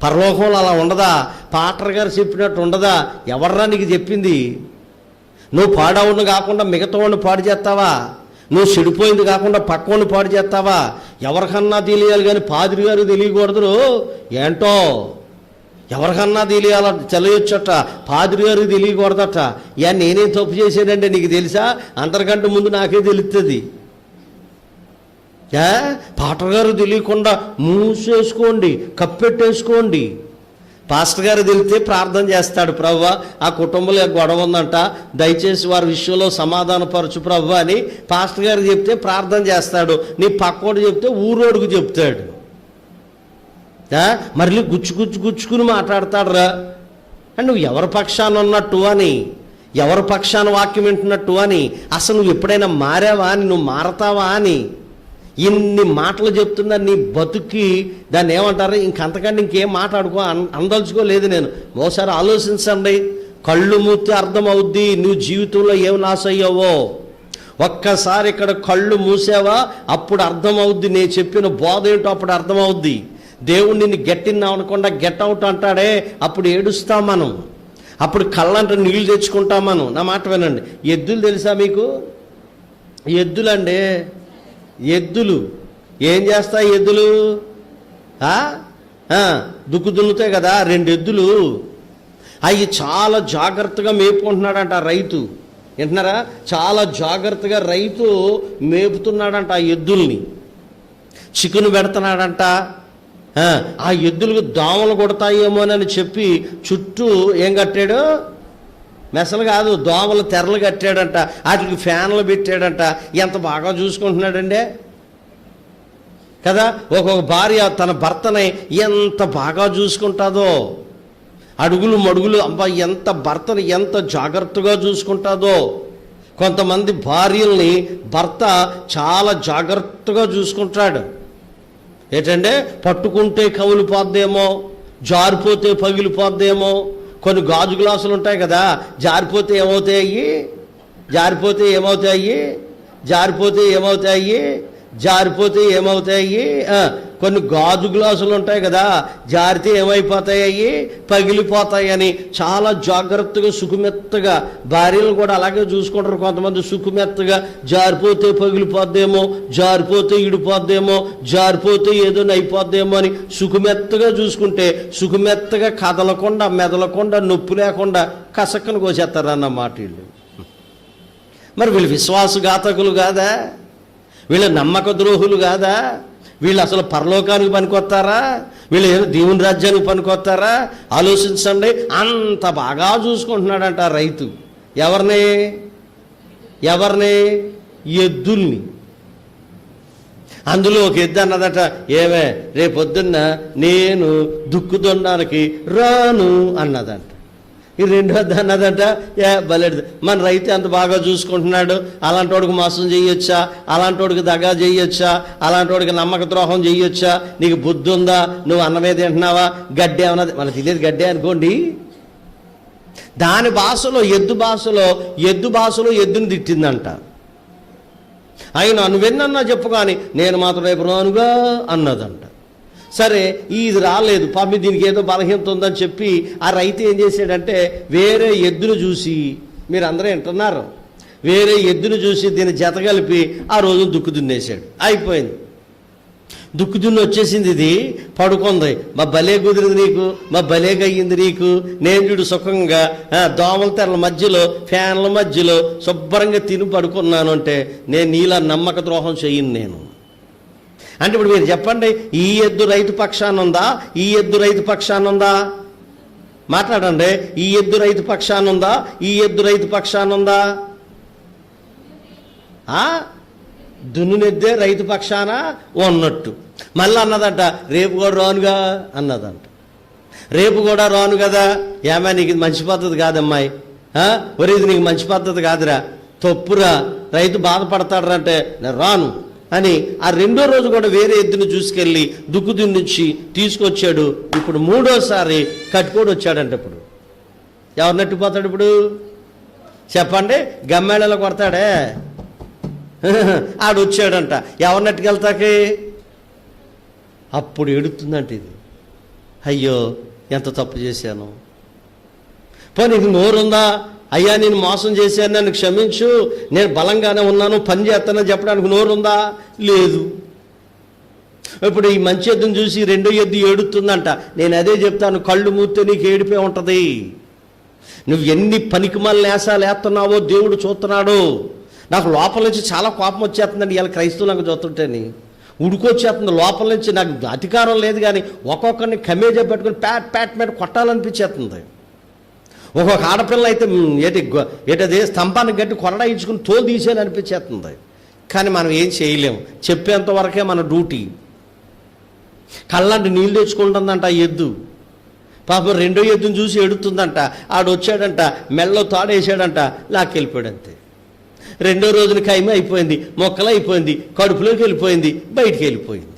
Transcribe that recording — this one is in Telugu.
పరలోకంలో అలా ఉండదా? పాటర్ గారు చెప్పినట్టు ఉండదా? ఎవర్రా నీకు చెప్పింది? నువ్వు పాడవును కాకుండా మిగతా వాడిని పాడు చేస్తావా? నువ్వు చెడిపోయింది కాకుండా పక్కవాడిని పాడు చేస్తావా? ఎవరికన్నా తెలియాలి కానీ పాదిరి గారు తెలియకూడదు. ఏంటో ఎవరికన్నా తెలియాల తెలియచ్చట, పాదిరి గారికి తెలియకూడదట. నేనేం తప్పు చేశానంటే నీకు తెలుసా? అందరికంటే ముందు నాకే తెలుస్తుంది. పాటర్ గారు తెలియకుండా మూసేసుకోండి, కప్పెట్టేసుకోండి. పాస్టర్ గారు తెలితే ప్రార్థన చేస్తాడు, ప్రభువా ఆ కుటుంబంలో గొడవ ఉందంట, దయచేసి వారి విషయంలో సమాధానపరచు ప్రభువా అని పాస్టర్ గారు చెప్తే ప్రార్థన చేస్తాడు. నీ పక్కోడు చెప్తే ఊరోడుకు చెప్తాడు. మళ్ళీ గుచ్చుకుని మాట్లాడతాడు రా. నువ్వు ఎవరి పక్షాన ఉన్నట్టు అని, ఎవరి పక్షాన వాక్యం వింటున్నట్టు అని, అసలు నువ్వు ఎప్పుడైనా మారావా అని, నువ్వు మారతావా అని ఇన్ని మాటలు చెప్తున్నా నీ బతుకి దాన్ని ఏమంటారు? ఇంకంతకంటే ఇంకేం మాట్లాడుకో అందలుచుకోలేదు నేను. ఓసారి ఆలోచించండి, కళ్ళు మూస్తే అర్థమవుద్ది నువ్వు జీవితంలో ఏం నాశ అయ్యావో. ఒక్కసారి ఇక్కడ కళ్ళు మూసావా అప్పుడు అర్థమవుద్ది, నేను చెప్పిన బోధ ఏంటో అప్పుడు అర్థమవుద్ది. దేవుడు నిన్ను గెట్టినా అనకుండా గెట్ అవుట్ అంటాడే, అప్పుడు ఏడుస్తాం మనం, అప్పుడు కళ్ళంటే నీళ్ళు తెచ్చుకుంటాం మనం. నా మాట వినండి, ఎద్దులు తెలుసా మీకు? ఎద్దులండి, ఎద్దులు ఏం చేస్తాయి? ఎద్దులు దుక్కు దున్నుతాయి కదా, 2 ఎద్దులు. అవి చాలా జాగ్రత్తగా మేపుకుంటున్నాడంట రైతు. వింటున్నారా? చాలా జాగ్రత్తగా రైతు మేపుతున్నాడంట ఆ ఎద్దుల్ని. చికెన్ పెడుతున్నాడంట. ఆ ఎద్దులకు దోమలు కొడతాయేమోనని చెప్పి చుట్టూ ఏం కట్టాడు? మెసలు కాదు, దోమల తెరలు కట్టాడంట. వాటికి ఫ్యాన్లు పెట్టాడంట. ఎంత బాగా చూసుకుంటున్నాడండి కదా. ఒక్కొక్క భార్య తన భర్తని ఎంత బాగా చూసుకుంటుందో, అడుగులు మడుగులు అబ్బా ఎంత భర్తని ఎంత జాగ్రత్తగా చూసుకుంటుందో. కొంతమంది భార్యల్ని భర్త చాలా జాగ్రత్తగా చూసుకుంటాడు. ఏంటంటే పట్టుకుంటే కవిలిపోద్దేమో, జారిపోతే పగిలిపోద్దేమో. కొన్ని గాజు గ్లాసులు ఉంటాయి కదా, జారిపోతే ఏమవుతాయి? జారిపోతే ఏమవుతాయి? జారిపోతే ఏమవుతాయి? జారిపోతే ఏమవుతాయి? కొన్ని గాజు గ్లాసులు ఉంటాయి కదా, జారితే ఏమైపోతాయి? పగిలిపోతాయి అని చాలా జాగ్రత్తగా సుఖమెత్తగా భార్యలు కూడా అలాగే చూసుకుంటారు. కొంతమంది సుఖమెత్తగా జారిపోతే పగిలిపోద్దేమో, జారిపోతే ఇడిపోద్దేమో, జారిపోతే ఏదో అయిపోద్దేమో అని సుఖమెత్తగా చూసుకుంటే సుఖమెత్తగా కదలకుండా మెదలకుండా నొప్పి లేకుండా కసక్కను కోసేస్తారన్నమాట వీళ్ళు. మరి వీళ్ళు విశ్వాసఘాతకులు కాదా? వీళ్ళు నమ్మక ద్రోహులు కాదా? వీళ్ళు అసలు పరలోకానికి పనికొస్తారా? వీళ్ళు ఏదో దేవుని రాజ్యానికి పనికొస్తారా? ఆలోచించండి. అంత బాగా చూసుకుంటున్నాడంట రైతు. ఎవరిని? ఎద్దుల్ని. అందులో ఒక ఎద్దు అన్నదట, ఏమే రేపొద్దున్న నేను దుక్కు దున్నడానికి రాను అన్నదంట. ఈ 2వది అన్నదంట, బలేడు మన రైతు ఎంత బాగా చూసుకుంటున్నాడు, అలాంటి వాడికి మోసం చేయొచ్చా? అలాంటి వాడికి దగా చేయొచ్చా? అలాంటి వాడికి నమ్మక ద్రోహం చేయొచ్చా? నీకు బుద్ధి ఉందా? నువ్వు అన్నమే తింటున్నావా? గడ్డి అన్నది మనకు తెలియదు, గడ్డే అనుకోండి. దాని భాషలో ఎద్దు భాషలో ఎద్దుని తిట్టిందంట. అయినా నువ్వెన్నన్నా చెప్పు కానీ నేను మాత్రం రేపు రానుగా అన్నదంట. సరే ఇది రాలేదు పాపి, దీనికి ఏదో బలహీనత ఉందని చెప్పి ఆ రైతు ఏం చేశాడంటే వేరే ఎద్దును చూసి, మీరు అందరూ వింటున్నారు, వేరే ఎద్దును చూసి దీన్ని జత కలిపి ఆ రోజు దుక్కు దున్నేశాడు. అయిపోయింది, దుక్కు దున్ని వచ్చేసింది. ఇది పడుకుంది. మా భలే కుదిరింది నీకు, మా భలేగా అయ్యింది నీకు, నేను చూడు సుఖంగా దోమల తెరల మధ్యలో ఫ్యాన్ల మధ్యలో శుభ్రంగా తిని పడుకున్నాను అంటే నేను నీలా నమ్మక ద్రోహం చెయ్యను నేను అంటే. ఇప్పుడు మీరు చెప్పండి, ఈ ఎద్దు రైతు పక్షాన ఉందా? ఈ ఎద్దు రైతు పక్షాన ఉందా? మాట్లాడండి. ఈ ఎద్దు రైతు పక్షాన ఉందా? ఈ ఎద్దు రైతు పక్షాన ఉందా? దున్నునెద్దే రైతు పక్షాన ఉన్నట్టు. మళ్ళీ అన్నదంట, రేపు కూడా రానుగా అన్నదంట. రేపు కూడా రాను కదా. ఏమా నీకు ఇది మంచి పద్ధతి కాదమ్మాయి, ఒరే ఇది నీకు మంచి పద్ధతి కాదురా, తప్పురా, రైతు బాధపడతాడు అంటే నేను రాను అని ఆ 2వ రోజు కూడా వేరే ఎద్దును చూసుకెళ్ళి దుక్కు దున్నించి తీసుకొచ్చాడు. ఇప్పుడు 3వసారి కట్టుకోడు వచ్చాడంట. ఇప్పుడు ఎవరు నెట్టిపోతాడు? ఇప్పుడు చెప్పండి, గమ్మేళలో కొడతాడే ఆడు వచ్చాడంట. ఎవరు నెట్టుకెళ్తాకి? అప్పుడు ఎడుతుందంట ఇది. అయ్యో ఎంత తప్పు చేశాను. పోనీ నీకు నోరుందా, అయ్యా నేను మోసం చేశాను నన్ను క్షమించు, నేను బలంగానే ఉన్నాను పని చేస్తానని చెప్పడానికి నోరుందా? లేదు. ఇప్పుడు ఈ మంచి ఎద్దును చూసి రెండో ఎద్దు ఏడుతుందంట. నేను అదే చెప్తాను, కళ్ళు మూస్తే నీకు ఏడిపే ఉంటుంది. నువ్వు ఎన్ని పనికిమాలిన నేసాలు వేస్తున్నావో దేవుడు చూస్తున్నాడు. నాకు లోపల నుంచి చాలా కోపం వచ్చేస్తుందండి ఇలా క్రైస్తవులకు చూస్తుంటేని, ఉడుకొచ్చేస్తుంది లోపల నుంచి. నాకు అధికారం లేదు కానీ ఒక్కొక్కరిని కమేజా పెట్టుకుని ప్యాట్ ప్యాట్ మీద కొట్టాలనిపించేస్తుంది. ఒక్కొక్క ఆడపిల్ల అయితే ఏటది స్తంభానికి గట్టి కొరడా ఇచ్చుకుని తోలు తీసేయాలని అనిపించేస్తుంది. కానీ మనం ఏం చేయలేము, చెప్పేంత వరకే మన డ్యూటీ. కళ్ళంటి నీళ్ళు తెచ్చుకుంటుందంట ఆ ఎద్దు. పాపం రెండో ఎద్దును చూసి ఎడుతుందంట. ఆడు వచ్చాడంట, మెళ్ళలో తాడేసాడంట, లాక్కెళ్ళిపోయాడు అంతే. రెండో రోజున కైమ అయిపోయింది, మొక్కలు అయిపోయింది, కడుపులోకి వెళ్ళిపోయింది, బయటికి వెళ్ళిపోయింది.